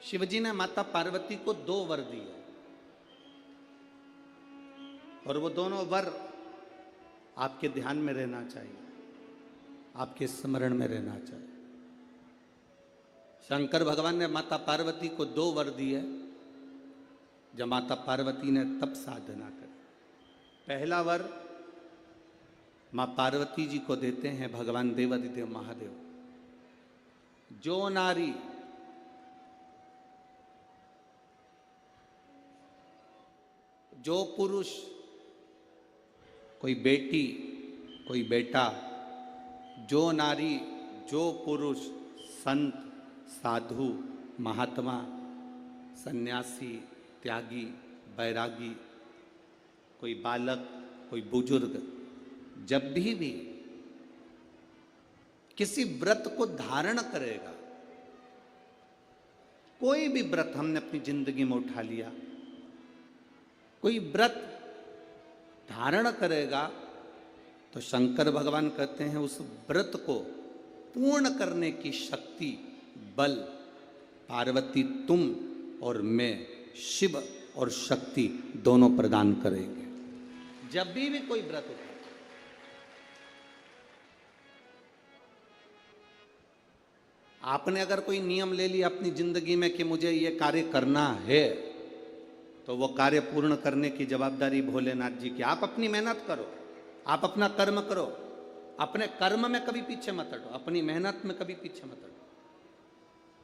शिवजी ने माता पार्वती को 2 वर दिए और वो दोनों वर आपके ध्यान में रहना चाहिए, आपके स्मरण में रहना चाहिए। शंकर भगवान ने माता पार्वती को 2 वर दिए जब माता पार्वती ने तप साधना करी। पहला वर मां पार्वती जी को देते हैं भगवान देवादिदेव महादेव, जो नारी जो पुरुष, कोई बेटी कोई बेटा, जो नारी जो पुरुष, संत साधु महात्मा सन्यासी त्यागी बैरागी, कोई बालक कोई बुजुर्ग, जब भी किसी व्रत को धारण करेगा, कोई भी व्रत हमने अपनी जिंदगी में उठा लिया, कोई व्रत धारण करेगा तो शंकर भगवान कहते हैं उस व्रत को पूर्ण करने की शक्ति बल पार्वती तुम और मैं शिव और शक्ति दोनों प्रदान करेंगे। जब भी कोई व्रत उठा, आपने अगर कोई नियम ले लिया अपनी जिंदगी में कि मुझे ये कार्य करना है, तो वो कार्य पूर्ण करने की जवाबदारी भोलेनाथ जी की। आप अपनी मेहनत करो, आप अपना कर्म करो, अपने कर्म में कभी पीछे मत हटो, अपनी मेहनत में कभी पीछे मत हटो।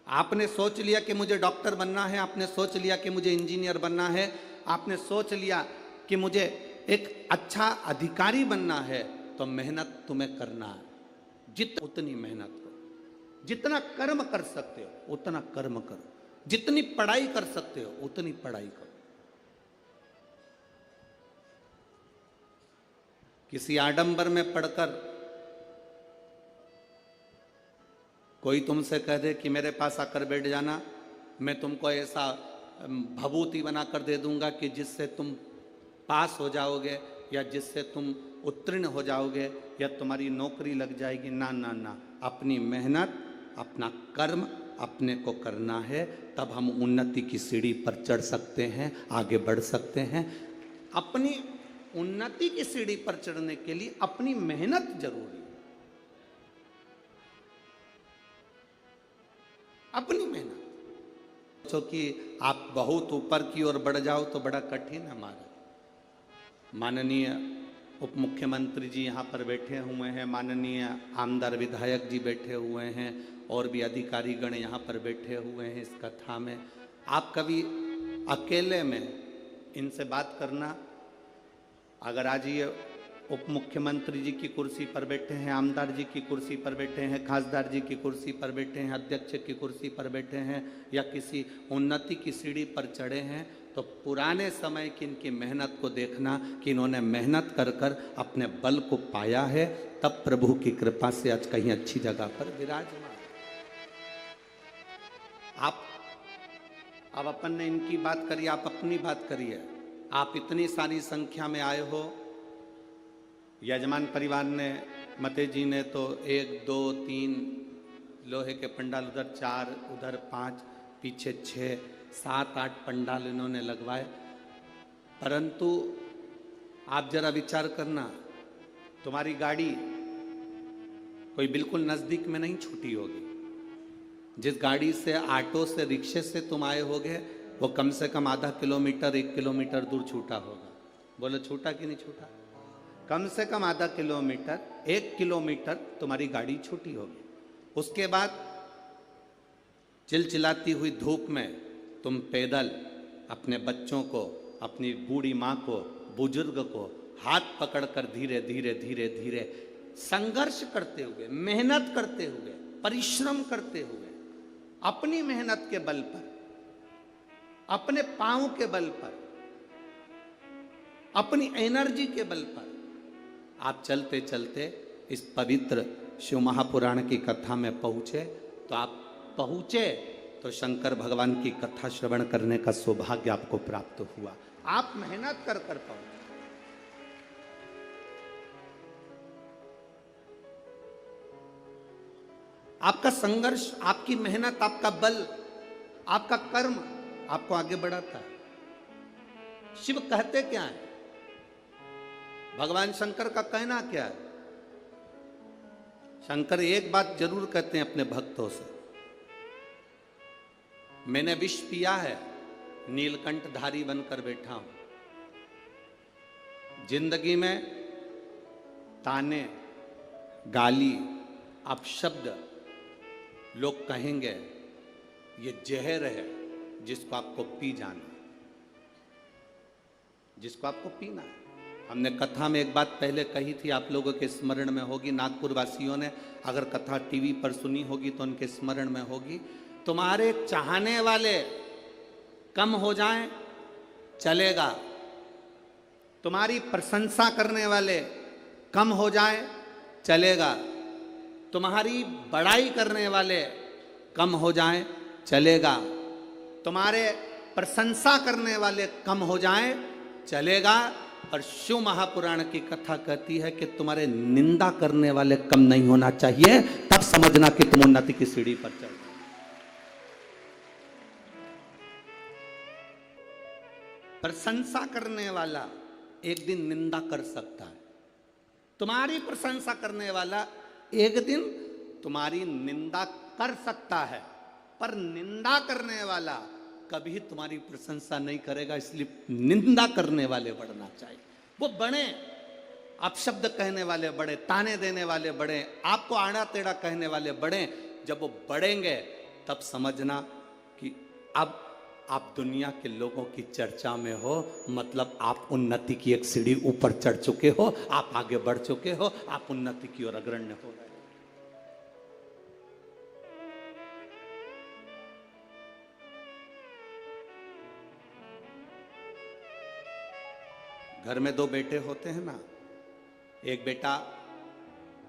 आपने सोच लिया कि मुझे डॉक्टर बनना है, आपने सोच लिया कि मुझे इंजीनियर बनना है, आपने सोच लिया कि मुझे एक अच्छा अधिकारी बनना है, तो मेहनत तुम्हें करना है। उतनी मेहनत करो, जितना कर्म कर सकते हो उतना कर्म करो, जितनी पढ़ाई कर सकते हो उतनी पढ़ाई करो। किसी आडंबर में पढ़कर कोई तुमसे कह दे कि मेरे पास आकर बैठ जाना, मैं तुमको ऐसा भभूति बनाकर दे दूंगा कि जिससे तुम पास हो जाओगे या जिससे तुम उत्तीर्ण हो जाओगे या तुम्हारी नौकरी लग जाएगी। ना ना ना, अपनी मेहनत अपना कर्म अपने को करना है, तब हम उन्नति की सीढ़ी पर चढ़ सकते हैं, आगे बढ़ सकते हैं। अपनी उन्नति की सीढ़ी पर चढ़ने के लिए अपनी मेहनत जरूरी है, अपनी मेहनत। क्योंकि आप बहुत ऊपर की ओर बढ़ जाओ तो बड़ा कठिन है। हमारा माननीय उप मुख्यमंत्री जी यहाँ पर बैठे हुए हैं, माननीय आमदार विधायक जी बैठे हुए हैं, और भी अधिकारी गण यहाँ पर बैठे हुए हैं इस कथा में। आप कभी अकेले में इनसे बात करना, अगर आज ये उप मुख्यमंत्री जी की कुर्सी पर बैठे हैं, आमदार जी की कुर्सी पर बैठे हैं, खासदार जी की कुर्सी पर बैठे हैं, अध्यक्ष की कुर्सी पर बैठे हैं, या किसी उन्नति की सीढ़ी पर चढ़े हैं, तो पुराने समय की इनकी मेहनत को देखना कि इन्होंने मेहनत कर कर अपने बल को पाया है, तब प्रभु की कृपा से आज कहीं अच्छी जगह पर विराजमान। आप अब अपन ने इनकी बात करी, आप अपनी बात करिए। आप इतनी सारी संख्या में आए हो, यजमान परिवार ने मते जी ने तो 1 2 3 लोहे के पंडाल, उधर 4 उधर 5 पीछे 6 7 8 पंडाल इन्होंने लगवाए। परंतु आप जरा विचार करना, तुम्हारी गाड़ी कोई बिल्कुल नजदीक में नहीं छूटी होगी। जिस गाड़ी से, ऑटो से, रिक्शे से तुम आए होगे, वो कम से कम आधा किलोमीटर 1 किलोमीटर दूर छूटा होगा। बोलो छूटा कि नहीं छूटा? कम से कम आधा किलोमीटर 1 किलोमीटर तुम्हारी गाड़ी छूटी होगी। उसके बाद चिलचिलाती हुई धूप में तुम पैदल अपने बच्चों को, अपनी बूढ़ी माँ को, बुजुर्ग को हाथ पकड़कर धीरे धीरे धीरे धीरे संघर्ष करते हुए, मेहनत करते हुए, परिश्रम करते हुए, अपनी मेहनत के बल पर, अपने पांव के बल पर, अपनी एनर्जी के बल पर आप चलते चलते इस पवित्र शिव महापुराण की कथा में पहुंचे। तो आप पहुंचे तो शंकर भगवान की कथा श्रवण करने का सौभाग्य आपको प्राप्त हुआ। आप मेहनत कर पहुंचे। आपका संघर्ष, आपकी मेहनत, आपका बल, आपका कर्म आपको आगे बढ़ाता है। शिव कहते क्या है? भगवान शंकर का कहना क्या है? शंकर एक बात जरूर कहते हैं अपने भक्तों से, मैंने विष पिया है, नीलकंठधारी बनकर बैठा हूं। जिंदगी में ताने, गाली, अपशब्द लोग कहेंगे, ये जहर है जिसको आपको पी जाना, जिसको आपको पीना है। हमने कथा में एक बात पहले कही थी, आप लोगों के स्मरण में होगी, नागपुर वासियों ने अगर कथा टीवी पर सुनी होगी तो उनके स्मरण में होगी। तुम्हारे चाहने वाले कम हो जाएं चलेगा, तुम्हारी प्रशंसा करने वाले कम हो जाएं चलेगा, तुम्हारी बड़ाई करने वाले कम हो जाएं चलेगा, तुम्हारे प्रशंसा करने वाले कम हो जाएं चलेगा। और शिव महापुराण की कथा कहती है कि तुम्हारे निंदा करने वाले कम नहीं होना चाहिए, तब समझना कि तुम उन्नति की सीढ़ी पर चल रहे हो। प्रशंसा करने वाला एक दिन निंदा कर सकता है, तुम्हारी प्रशंसा करने वाला एक दिन तुम्हारी निंदा कर सकता है, पर निंदा करने वाला कभी तुम्हारी प्रशंसा नहीं करेगा। इसलिए निंदा करने वाले बढ़ना चाहिए, वो बड़े, अपशब्द कहने वाले बड़े, ताने देने वाले बड़े, आपको आड़ा टेढ़ा कहने वाले बड़े। जब वो बढ़ेंगे तब समझना कि अब आप दुनिया के लोगों की चर्चा में हो, मतलब आप उन्नति की एक सीढ़ी ऊपर चढ़ चुके हो, आप आगे बढ़ चुके हो, आप उन्नति की ओर अग्रण्य हो रहे हो। घर में दो बेटे होते हैं ना, एक बेटा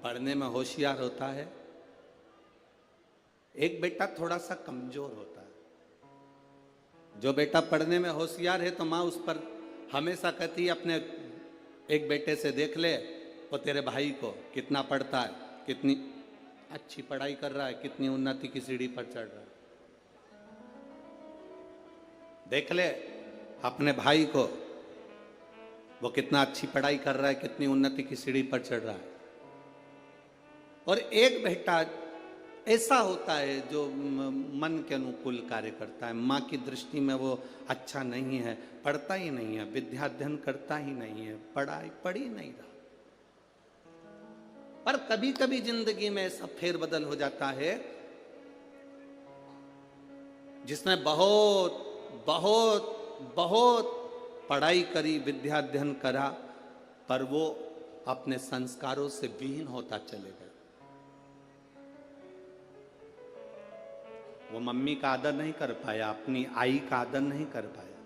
पढ़ने में होशियार होता है, एक बेटा थोड़ा सा कमजोर होता है। जो बेटा पढ़ने में होशियार है तो माँ उस पर हमेशा कहती है अपने एक बेटे से, देख ले वो तेरे भाई को कितना पढ़ता है, कितनी अच्छी पढ़ाई कर रहा है, कितनी उन्नति की सीढ़ी पर चढ़ रहा है। देख ले अपने भाई को, वो कितना अच्छी पढ़ाई कर रहा है, कितनी उन्नति की सीढ़ी पर चढ़ रहा है। और एक बेटा ऐसा होता है जो मन के अनुकूल कार्य करता है, माँ की दृष्टि में वो अच्छा नहीं है, पढ़ता ही नहीं है, विद्या अध्ययन करता ही नहीं है, पढ़ ही नहीं रहा। पर कभी कभी जिंदगी में ऐसा फेरबदल हो जाता है जिसने बहुत बहुत बहुत पढ़ाई करी, विद्या अध्ययन करा, पर वो अपने संस्कारों से विहीन होता चले गए। वो मम्मी का आदर नहीं कर पाया, अपनी आई का आदर नहीं कर पाया,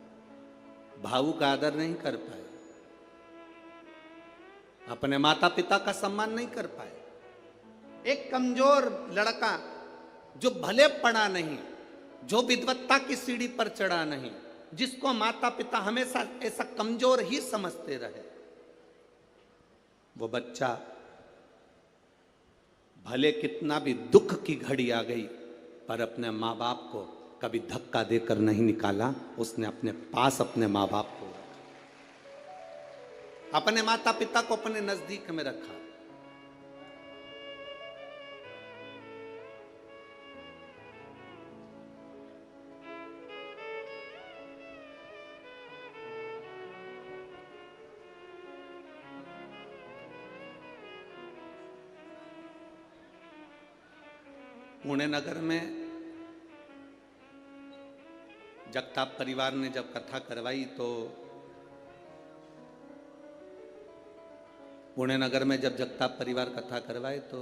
भाऊ का आदर नहीं कर पाया, अपने माता पिता का सम्मान नहीं कर पाया। एक कमजोर लड़का जो भले पढ़ा नहीं, जो विद्वत्ता की सीढ़ी पर चढ़ा नहीं, जिसको माता पिता हमेशा ऐसा कमजोर ही समझते रहे, वो बच्चा भले कितना भी दुख की घड़ी आ गई पर अपने माँ बाप को कभी धक्का देकर नहीं निकाला, उसने अपने पास अपने माँ बाप को रखा, अपने माता पिता को अपने नजदीक में रखा। पुणे नगर में जगताप परिवार ने जब कथा करवाई तो पुणे नगर में जब जगताप परिवार कथा करवाए तो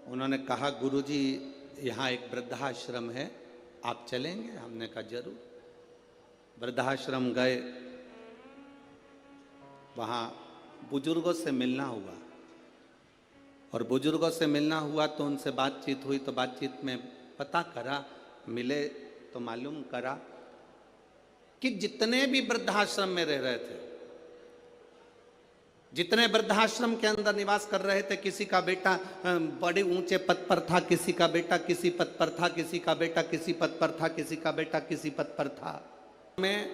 उन्होंने कहा, गुरुजी यहाँ एक वृद्धाश्रम है, आप चलेंगे? हमने कहा जरूर। वृद्धाश्रम गए, वहाँ बुजुर्गों से मिलना हुआ, और बुजुर्गों से मिलना हुआ तो उनसे बातचीत हुई, तो बातचीत में पता करा, मिले तो मालूम करा कि जितने भी वृद्धाश्रम में रह रहे थे जितने वृद्धाश्रम के अंदर निवास कर रहे थे, किसी का बेटा बड़े ऊंचे पद पर था, किसी का बेटा किसी पद पर था, किसी का बेटा किसी पद पर था, किसी का बेटा किसी पद पर था। में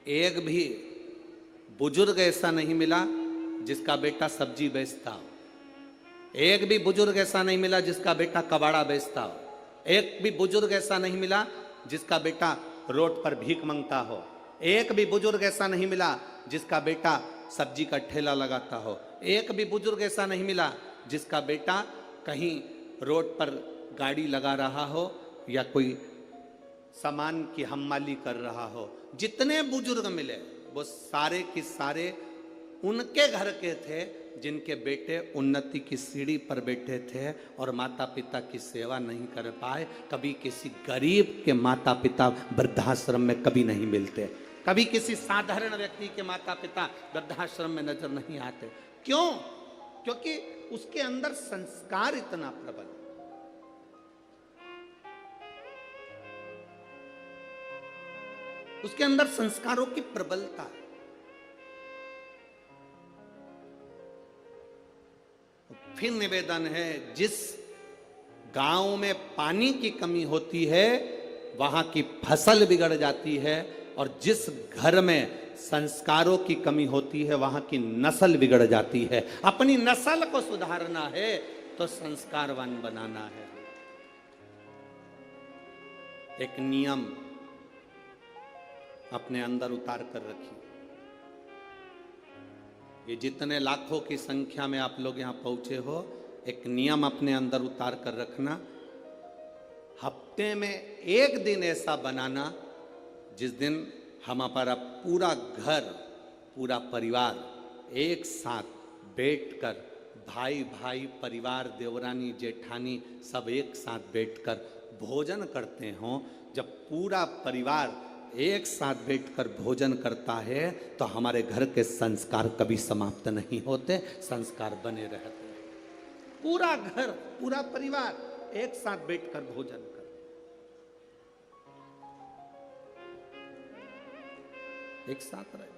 एक भी बुजुर्ग ऐसा नहीं मिला जिसका बेटा सब्जी बेचता हो, एक भी बुजुर्ग ऐसा नहीं मिला जिसका बेटा कबाड़ा बेचता हो, एक भी बुजुर्ग ऐसा नहीं मिला जिसका बेटा रोड पर भीख मांगता हो, एक भी बुजुर्ग ऐसा नहीं मिला जिसका बेटा सब्जी का ठेला लगाता हो, एक भी बुजुर्ग ऐसा नहीं मिला जिसका बेटा कहीं रोड पर गाड़ी लगा रहा हो या कोई सामान की हम्माली कर रहा हो। जितने बुजुर्ग मिले वो सारे के सारे उनके घर के थे जिनके बेटे उन्नति की सीढ़ी पर बैठे थे और माता पिता की सेवा नहीं कर पाए। कभी किसी गरीब के माता पिता वृद्धाश्रम में कभी नहीं मिलते, कभी किसी साधारण व्यक्ति के माता पिता वृद्धाश्रम में नजर नहीं आते। क्यों? क्योंकि उसके अंदर संस्कार इतना प्रबल, उसके अंदर संस्कारों की प्रबलता है। फिर निवेदन है, जिस गांव में पानी की कमी होती है वहां की फसल बिगड़ जाती है, और जिस घर में संस्कारों की कमी होती है वहां की नस्ल बिगड़ जाती है। अपनी नस्ल को सुधारना है तो संस्कारवान बनाना है। एक नियम अपने अंदर उतार कर रखिए। ये जितने लाखों की संख्या में आप लोग यहां पहुंचे हो, एक नियम अपने अंदर उतार कर रखना। हफ्ते में एक दिन ऐसा बनाना जिस दिन हमारा पूरा घर, पूरा परिवार एक साथ बैठकर, भाई भाई, परिवार, देवरानी, जेठानी सब एक साथ बैठकर भोजन करते हों। जब पूरा परिवार एक साथ बैठकर भोजन करता है तो हमारे घर के संस्कार कभी समाप्त नहीं होते, संस्कार बने रहते हैं। पूरा घर, पूरा परिवार एक साथ बैठकर भोजन कर, एक साथ रहे।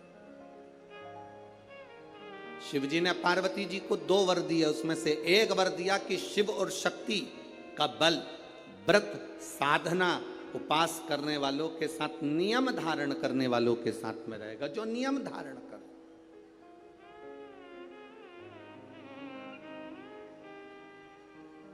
शिव जी ने पार्वती जी को 2 वर दिए, उसमें से एक वर दिया कि शिव और शक्ति का बल व्रत, साधना, उपास करने वालों के साथ, नियम धारण करने वालों के साथ में रहेगा, जो नियम धारण कर।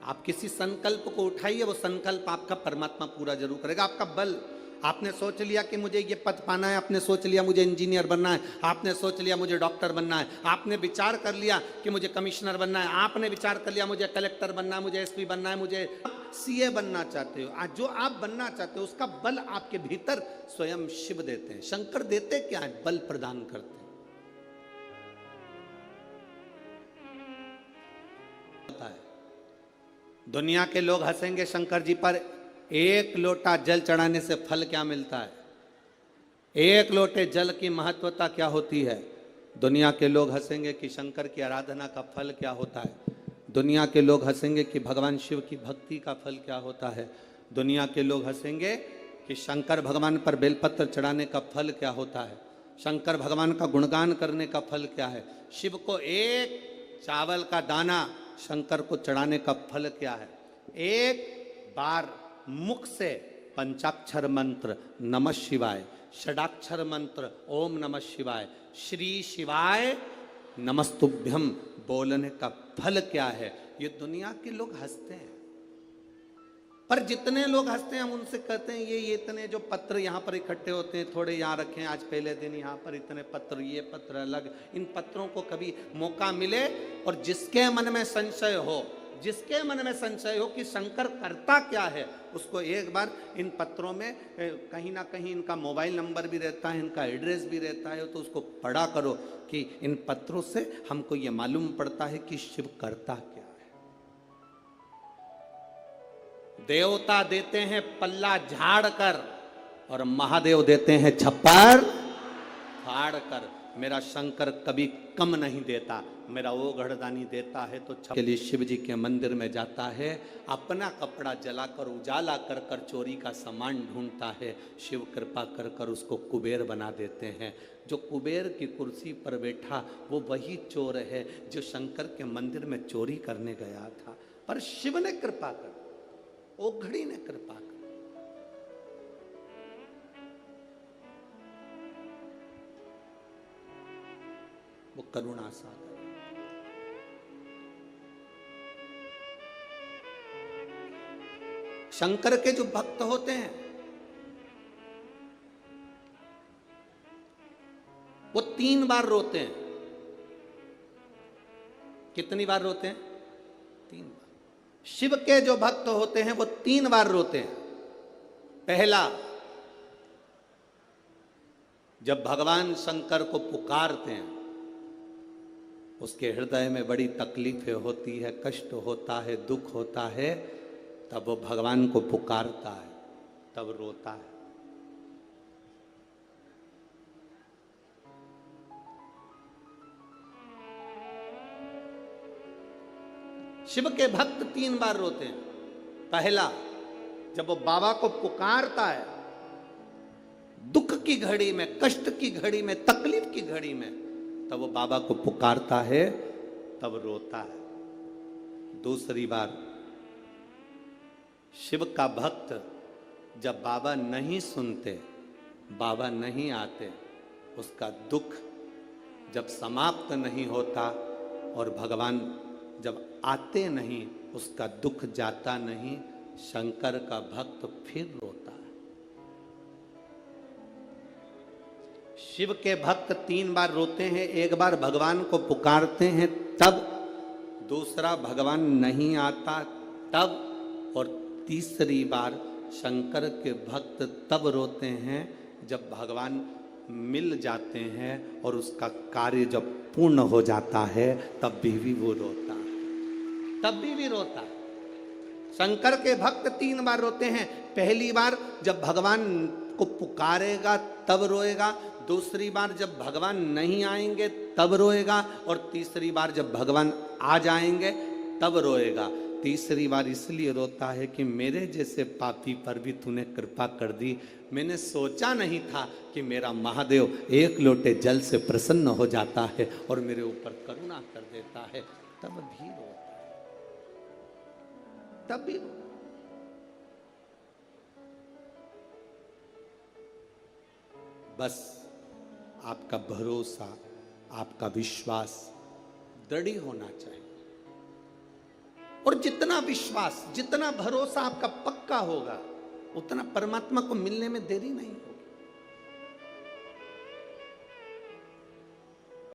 आप किसी संकल्प को उठाइए, वो संकल्प आपका परमात्मा पूरा जरूर करेगा। आपका बल, आपने सोच लिया कि मुझे ये पद पाना है, आपने सोच लिया मुझे इंजीनियर बनना है, आपने सोच लिया मुझे डॉक्टर बनना है, आपने विचार कर लिया कि मुझे कमिश्नर बनना है, आपने विचार कर लिया मुझे कलेक्टर बनना है, मुझे एसपी बनना है, मुझे सीए बनना चाहते हो। आज जो आप बनना चाहते हो उसका बल आपके भीतर स्वयं शिव देते हैं। शंकर देते क्या है? बल प्रदान करते हैं। दुनिया के लोग हंसेंगे शंकर जी पर, एक लोटा जल चढ़ाने से फल क्या मिलता है? एक लोटे जल की महत्वता क्या होती है? दुनिया के लोग हंसेंगे कि शंकर की आराधना का फल क्या होता है। दुनिया के लोग हंसेंगे कि भगवान शिव की भक्ति का फल क्या होता है। दुनिया के लोग हंसेंगे कि शंकर भगवान पर बेलपत्र चढ़ाने का फल क्या होता है। शंकर भगवान का गुणगान करने का फल क्या है। शिव को एक चावल का दाना शंकर को चढ़ाने का फल क्या है। एक बार मुख से पंचाक्षर मंत्र नमः शिवाय, षडाक्षर मंत्र ओम नमः शिवाय, श्री शिवाय नमस्तुभ्यम बोलने का फल क्या है। ये दुनिया के लोग हंसते हैं, पर जितने लोग हंसते हैं हम उनसे कहते हैं ये इतने जो पत्र यहाँ पर इकट्ठे होते हैं, थोड़े यहाँ रखें, आज पहले दिन यहाँ पर इतने पत्र, ये पत्र अलग। इन पत्रों को कभी मौका मिले और जिसके मन में संशय हो, जिसके मन में संशय हो कि शंकर करता क्या है, उसको एक बार इन पत्रों में कहीं ना कहीं इनका मोबाइल नंबर भी रहता है, इनका एड्रेस भी रहता है, तो उसको पढ़ा करो कि इन पत्रों से हमको ये मालूम पड़ता है कि शिव करता क्या है। देवता देते हैं पल्ला झाड़ कर और महादेव देते हैं छप्पर फाड़ कर। मेरा शंकर कभी कम नहीं देता, मेरा वो घड़दानी देता है तो के लिए शिव जी के मंदिर में जाता है, अपना कपड़ा जलाकर उजाला कर कर चोरी का सामान ढूंढता है। शिव कृपा कर कर उसको कुबेर बना देते हैं। जो कुबेर की कुर्सी पर बैठा वो वही चोर है जो शंकर के मंदिर में चोरी करने गया था। पर शिव ने कृपा कर, ओघड़ी ने कृपा कर। वो करुणा सागर। शंकर के जो भक्त होते हैं वो 3 बार रोते हैं। कितनी बार रोते हैं? 3 बार। शिव के जो भक्त होते हैं वो 3 बार रोते हैं। पहला, जब भगवान शंकर को पुकारते हैं, उसके हृदय में बड़ी तकलीफें होती है, कष्ट होता है, दुख होता है, तब वो भगवान को पुकारता है, तब रोता है। शिव के भक्त 3 बार रोते हैं। पहला, जब वो बाबा को पुकारता है, दुख की घड़ी में, कष्ट की घड़ी में, तकलीफ की घड़ी में, तब वो बाबा को पुकारता है, तब रोता है। दूसरी बार, शिव का भक्त जब बाबा नहीं सुनते, बाबा नहीं आते, उसका दुख जब समाप्त नहीं होता और भगवान जब आते नहीं, उसका दुख जाता नहीं, शंकर का भक्त फिर रोता है। शिव के भक्त 3 बार रोते हैं। एक बार भगवान को पुकारते हैं तब, दूसरा भगवान नहीं आता तब, और तीसरी बार शंकर के भक्त तब रोते हैं जब भगवान मिल जाते हैं और उसका कार्य जब पूर्ण हो जाता है, तब भी वो रोता है, तब भी रोता है। शंकर के भक्त 3 बार रोते हैं। पहली बार जब भगवान को पुकारेगा तब रोएगा, दूसरी बार जब भगवान नहीं आएंगे तब रोएगा, और तीसरी बार जब भगवान आ जाएंगे तब रोएगा। तीसरी बार इसलिए रोता है कि मेरे जैसे पापी पर भी तूने कृपा कर दी। मैंने सोचा नहीं था कि मेरा महादेव एक लोटे जल से प्रसन्न हो जाता है और मेरे ऊपर करुणा कर देता है, तब भी रोता है, तब भी रोता। बस आपका भरोसा, आपका विश्वास दृढ़ होना चाहिए, और जितना विश्वास, जितना भरोसा आपका पक्का होगा, उतना परमात्मा को मिलने में देरी नहीं होगी।